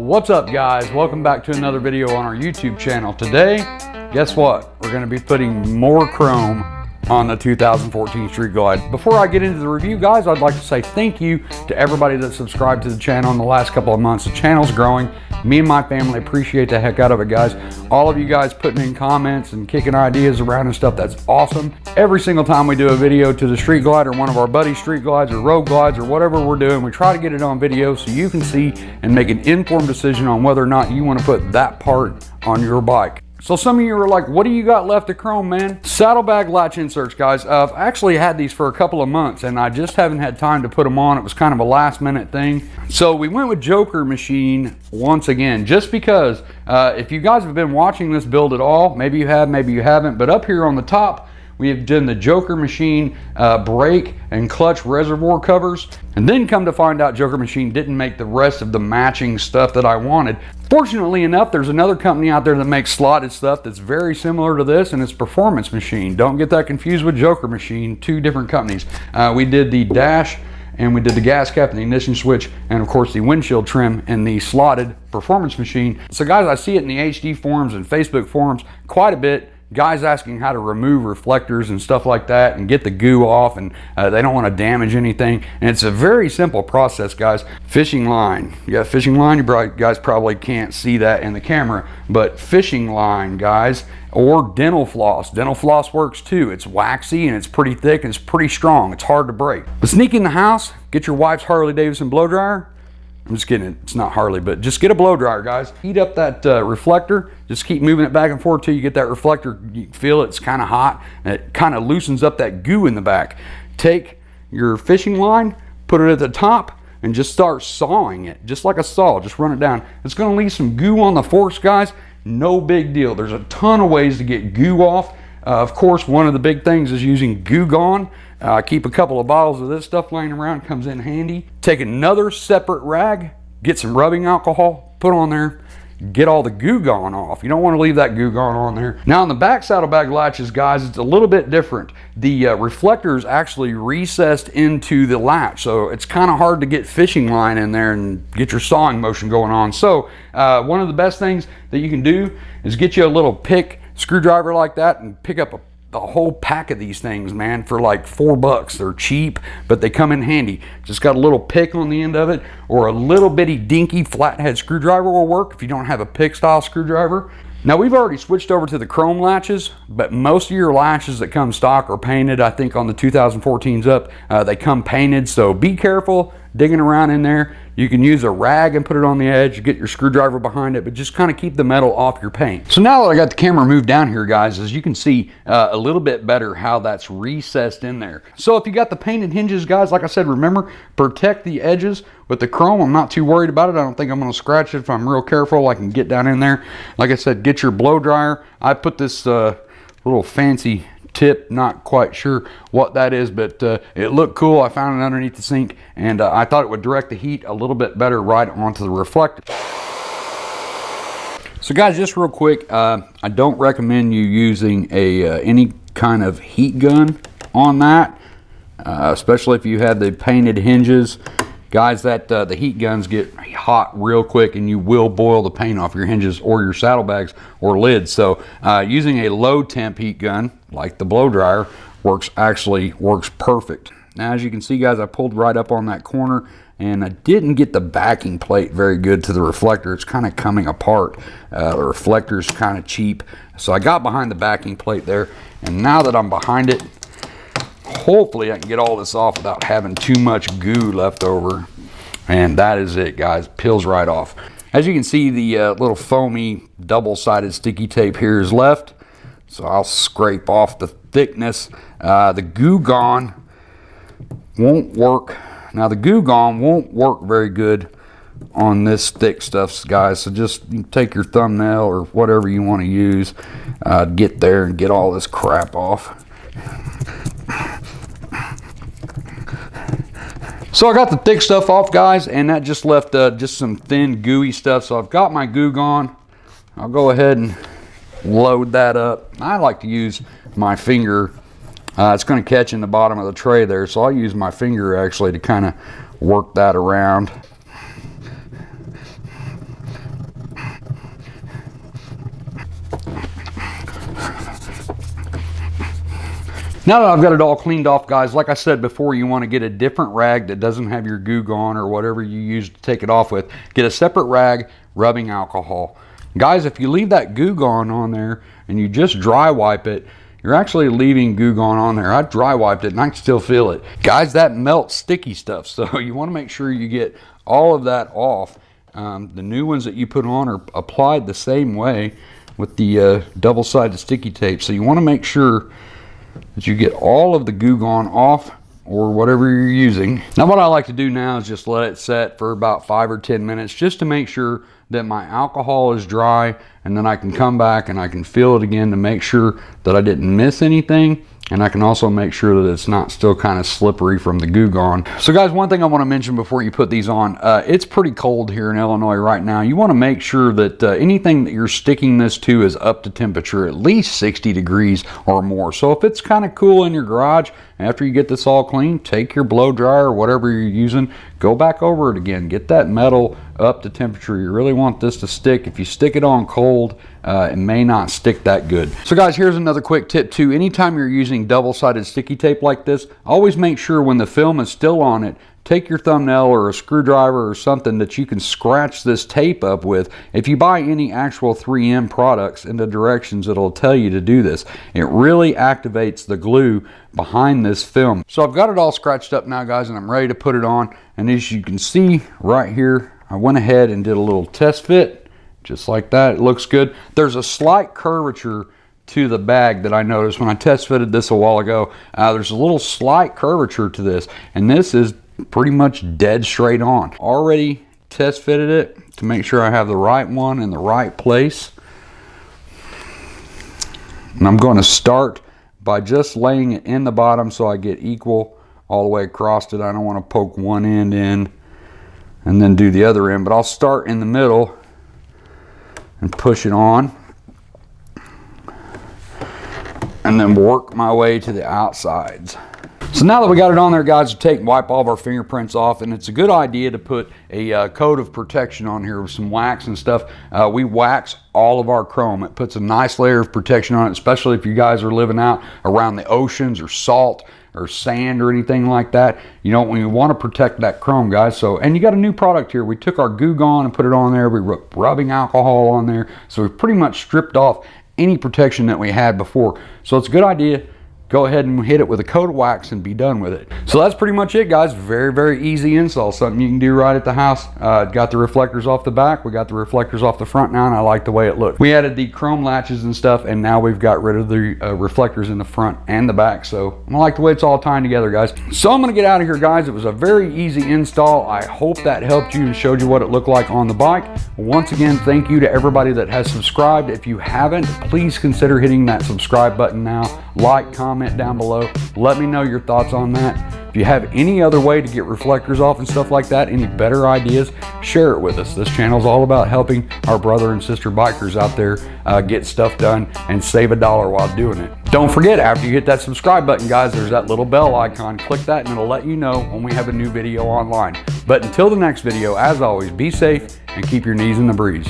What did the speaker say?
What's up, guys? Welcome back to another video on our YouTube channel. Today, guess what? We're going to be putting more chrome on the 2014 Street Glide. Before I get into the review, guys, I'd like to say thank you to everybody that subscribed to the channel in the last couple of months. The channel's growing. Me and my family appreciate the heck out of it, guys. All of you guys putting in comments and kicking ideas around and stuff, that's awesome. Every single time we do a video to the Street Glide or one of our buddies' Street Glides or road glides or whatever we're doing, we try to get it on video so you can see and make an informed decision on whether or not you want to put that part on your bike. So some of you are like, what do you got left of chrome, man? Saddlebag latch inserts, guys. I've actually had these for a couple of months and I just haven't had time to put them on. It was kind of a last minute thing. So we went with Joker machine once again, just because if you guys have been watching this build at all, maybe you have, maybe you haven't, but up here on the top, we have done the Joker machine brake and clutch reservoir covers. And then come to find out Joker machine didn't make the rest of the matching stuff that I wanted. Fortunately enough, there's another company out there that makes slotted stuff that's very similar to this, and it's Performance Machine. Don't get that confused with Joker machine, two different companies. We did the dash and we did the gas cap and the ignition switch, and of course the windshield trim and the slotted Performance Machine. So guys, I see it in the HD forums and Facebook forums quite a bit. Guys asking how to remove reflectors and stuff like that and get the goo off, and they don't want to damage anything. And it's a very simple process, guys. Fishing line. You got fishing line, you guys probably can't see that in the camera, but fishing line, guys, or dental floss. Dental floss works too. It's waxy and it's pretty thick and it's pretty strong. It's hard to break. But sneak in the house, get your wife's Harley Davidson blow dryer. I'm just kidding, it's not Harley, but just get a blow dryer, guys. Heat up that reflector. Just keep moving it back and forth till you get that reflector. You feel it's kind of hot, and it kind of loosens up that goo in the back. Take your fishing line, put it at the top, and just start sawing it, just like a saw. Just run it down. It's gonna leave some goo on the forks, guys. No big deal. There's a ton of ways to get goo off. Of course, one of the big things is using Goo Gone. Keep a couple of bottles of this stuff laying around, comes in handy. Take another separate rag, get some rubbing alcohol, put on there, get all the Goo Gone off. You don't want to leave that Goo Gone on there. Now on the back saddlebag latches, guys, it's a little bit different. The reflector is actually recessed into the latch, so it's kind of hard to get fishing line in there and get your sawing motion going on. So one of the best things that you can do is get you a little pick screwdriver like that and pick up a whole pack of these things, man, for like $4. They're cheap, but they come in handy. Just got a little pick on the end of it, or a little bitty dinky flathead screwdriver will work if you don't have a pick style screwdriver. Now we've already switched over to the chrome latches, but most of your latches that come stock are painted. I think on the 2014s up, they come painted, so be careful digging around in there. You can use a rag and put it on the edge, get your screwdriver behind it, but just kind of keep the metal off your paint. So now that I got the camera moved down here, guys, as you can see a little bit better how that's recessed in there. So if you got the painted hinges, guys, like I said, remember, protect the edges with the chrome. I'm not too worried about it. I don't think I'm going to scratch it. If I'm real careful, I can get down in there. Like I said, get your blow dryer. I put this little fancy tip, not quite sure what that is, but it looked cool. I found it underneath the sink, and I thought it would direct the heat a little bit better right onto the reflector. So guys, just real quick, I don't recommend you using any kind of heat gun on that, especially if you have the painted hinges. Guys, that the heat guns get hot real quick and you will boil the paint off your hinges or your saddlebags or lids. So using a low temp heat gun like the blow dryer works perfect. Now as you can see, guys, I pulled right up on that corner and I didn't get the backing plate very good to the reflector. It's kind of coming apart. The reflector's kind of cheap. So I got behind the backing plate there, and now that I'm behind it, hopefully I can get all this off without having too much goo left over. And that is it, guys. Peels right off. As you can see, the little foamy double-sided sticky tape here is left. So I'll scrape off the thickness. The Goo Gone won't work. Now the Goo Gone won't work very good on this thick stuff, guys. So just take your thumbnail or whatever you want to use. Get there and get all this crap off. So I got the thick stuff off, guys, and that just left just some thin gooey stuff. So I've got my Goo Gone. I'll go ahead and load that up. I like to use my finger. It's going to catch in the bottom of the tray there, so I'll use my finger actually to kind of work that around. Now that I've got it all cleaned off, guys, like I said before, you want to get a different rag that doesn't have your goo gone or whatever you use to take it off with. Get a separate rag, rubbing alcohol. Guys, if you leave that goo gone on there and you just dry wipe it, you're actually leaving goo gone on there. I dry wiped it and I can still feel it. Guys, that melts sticky stuff, so you want to make sure you get all of that off. The new ones that you put on are applied the same way with the double-sided sticky tape, so you want to make sure that you get all of the goo gone off or whatever you're using. Now what I like to do now is just let it set for about 5 or 10 minutes just to make sure that my alcohol is dry, and then I can come back and I can feel it again to make sure that I didn't miss anything, and I can also make sure that it's not still kind of slippery from the goo gone. So guys, one thing I want to mention before you put these on, it's pretty cold here in Illinois right now. You want to make sure that anything that you're sticking this to is up to temperature, at least 60 degrees or more. So if it's kind of cool in your garage, after you get this all clean, take your blow dryer or whatever you're using, go back over it again, get that metal up to temperature. You really want this to stick. If you stick it on cold, it may not stick that good. So guys, here's another quick tip too. Anytime you're using double-sided sticky tape like this, always make sure when the film is still on it, take your thumbnail or a screwdriver or something that you can scratch this tape up with. If you buy any actual 3M products in the directions, it'll tell you to do this. It really activates the glue behind this film. So I've got it all scratched up now, guys, and I'm ready to put it on. And as you can see right here, I went ahead and did a little test fit, just like that. It looks good. There's a slight curvature to the bag that I noticed when I test fitted this a while ago. There's a little slight curvature to this, and this is pretty much dead straight on. Already test fitted it to make sure I have the right one in the right place. And I'm going to start by just laying it in the bottom so I get equal all the way across it. I don't want to poke one end in and then do the other end, but I'll start in the middle and push it on and then work my way to the outsides. So now that we got it on there, guys, wipe all of our fingerprints off, and it's a good idea to put a coat of protection on here with some wax and stuff. We wax all of our chrome. It puts a nice layer of protection on it, especially if you guys are living out around the oceans or salt or sand or anything like that. You know, we want to protect that chrome, guys. So, and you got a new product here. We took our Goo Gone and put it on there. We put rubbing alcohol on there. So we pretty much stripped off any protection that we had before. So it's a good idea. Go ahead and hit it with a coat of wax and be done with it. So that's pretty much it, guys. Very, very easy install. Something you can do right at the house. Got the reflectors off the back. We got the reflectors off the front now, and I like the way it looked. We added the chrome latches and stuff, and now we've got rid of the reflectors in the front and the back. So I like the way it's all tying together, guys. So I'm gonna get out of here, guys. It was a very easy install. I hope that helped you and showed you what it looked like on the bike. Once again, thank you to everybody that has subscribed. If you haven't, please consider hitting that subscribe button now. Like, comment down below. Let me know your thoughts on that. If you have any other way to get reflectors off and stuff like that, any better ideas, share it with us. This channel is all about helping our brother and sister bikers out there get stuff done and save $1 while doing it. Don't forget, after you hit that subscribe button, guys, there's that little bell icon. Click that and it'll let you know when we have a new video online. But until the next video, as always, be safe and keep your knees in the breeze.